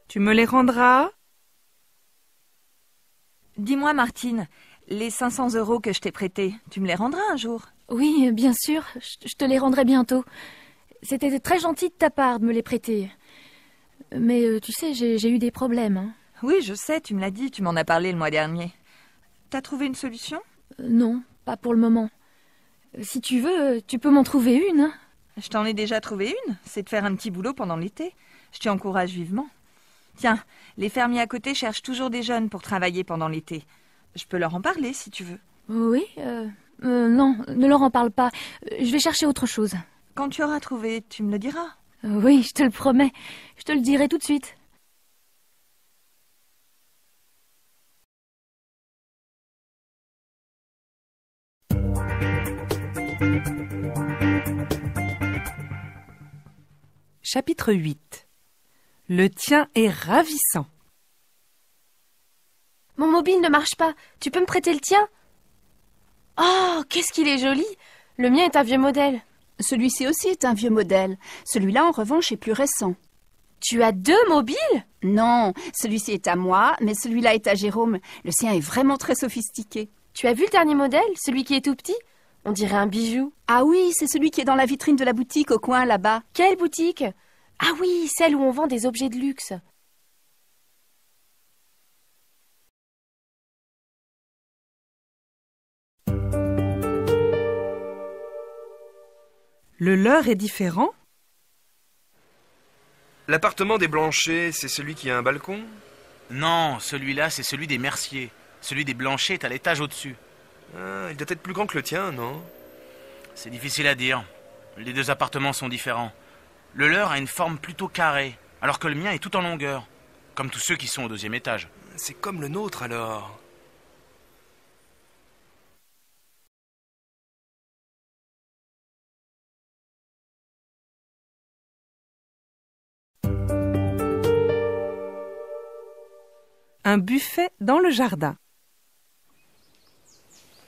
Tu me les rendras? Dis-moi, Martine, les 500 € que je t'ai prêtés, tu me les rendras un jour? Oui, bien sûr, je te les rendrai bientôt. C'était très gentil de ta part de me les prêter. Mais tu sais, j'ai eu des problèmes. Hein. Oui, je sais, tu me l'as dit, tu m'en as parlé le mois dernier. T'as trouvé une solution? Non, pas pour le moment. Si tu veux, tu peux m'en trouver une. Hein. Je t'en ai déjà trouvé une, c'est de faire un petit boulot pendant l'été. Je t'y encourage vivement. Tiens, les fermiers à côté cherchent toujours des jeunes pour travailler pendant l'été. Je peux leur en parler si tu veux. Oui, non, ne leur en parle pas. Je vais chercher autre chose. Quand tu auras trouvé, tu me le diras. Oui, je te le promets. Je te le dirai tout de suite. Chapitre 8. Le tien est ravissant. Mon mobile ne marche pas. Tu peux me prêter le tien? Oh, qu'est-ce qu'il est joli! Le mien est un vieux modèle. Celui-ci aussi est un vieux modèle. Celui-là, en revanche, est plus récent. Tu as 2 mobiles? Non, celui-ci est à moi, mais celui-là est à Jérôme. Le sien est vraiment très sophistiqué. Tu as vu le dernier modèle? Celui qui est tout petit? On dirait un bijou. Ah oui, c'est celui qui est dans la vitrine de la boutique au coin, là-bas. Quelle boutique? Ah oui, celle où on vend des objets de luxe. Le leur est différent? L'appartement des Blanchet, c'est celui qui a un balcon? Non, celui-là, c'est celui des Mercier. Celui des Blanchet est à l'étage au-dessus. Ah, il doit être plus grand que le tien, non? C'est difficile à dire. Les 2 appartements sont différents. Le leur a une forme plutôt carrée, alors que le mien est tout en longueur. Comme tous ceux qui sont au 2e étage. C'est comme le nôtre, alors. Un buffet dans le jardin.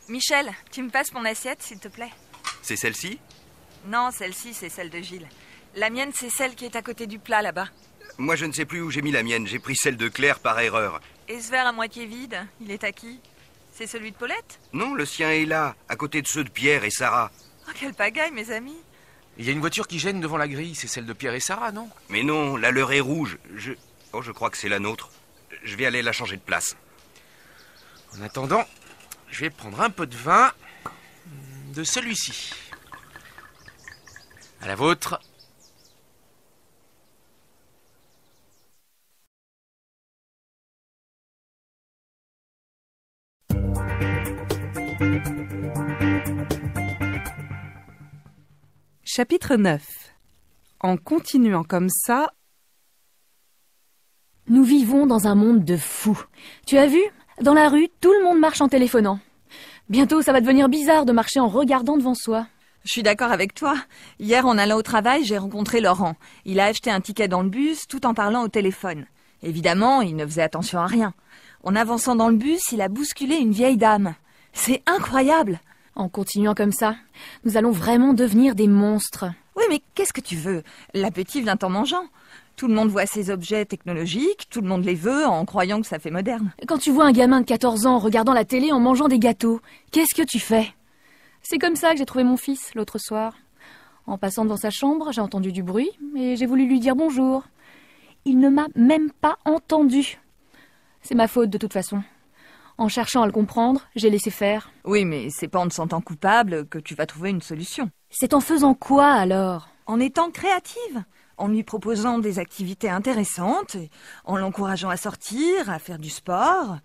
Michel, tu me passes mon assiette, s'il te plaît? C'est celle-ci? Non, celle-ci, c'est celle de Gilles. La mienne, c'est celle qui est à côté du plat, là-bas. Moi, je ne sais plus où j'ai mis la mienne. J'ai pris celle de Claire par erreur. Et ce verre à moitié vide, il est à qui? C'est celui de Paulette? Non, le sien est là, à côté de ceux de Pierre et Sarah. Oh, quelle pagaille, mes amis! Il y a une voiture qui gêne devant la grille, c'est celle de Pierre et Sarah, non? Mais non, la leur est rouge. Oh, je crois que c'est la nôtre. Je vais aller la changer de place. En attendant, je vais prendre un peu de vin de celui-ci. À la vôtre. Chapitre 9. En continuant comme ça... Nous vivons dans un monde de fous. Tu as vu? Dans la rue, tout le monde marche en téléphonant. Bientôt, ça va devenir bizarre de marcher en regardant devant soi. Je suis d'accord avec toi. Hier, en allant au travail, j'ai rencontré Laurent. Il a acheté un ticket dans le bus tout en parlant au téléphone. Évidemment, il ne faisait attention à rien. En avançant dans le bus, il a bousculé une vieille dame. C'est incroyable! En continuant comme ça, nous allons vraiment devenir des monstres. Oui, mais qu'est-ce que tu veux? L'appétit vient en mangeant. Tout le monde voit ces objets technologiques, tout le monde les veut en croyant que ça fait moderne. Quand tu vois un gamin de 14 ans regardant la télé en mangeant des gâteaux, qu'est-ce que tu fais? C'est comme ça que j'ai trouvé mon fils l'autre soir. En passant devant sa chambre, j'ai entendu du bruit et j'ai voulu lui dire bonjour. Il ne m'a même pas entendu. C'est ma faute de toute façon. En cherchant à le comprendre, j'ai laissé faire. Oui, mais c'est pas en te sentant coupable que tu vas trouver une solution. C'est en faisant quoi alors? En étant créative, en lui proposant des activités intéressantes, en l'encourageant à sortir, à faire du sport.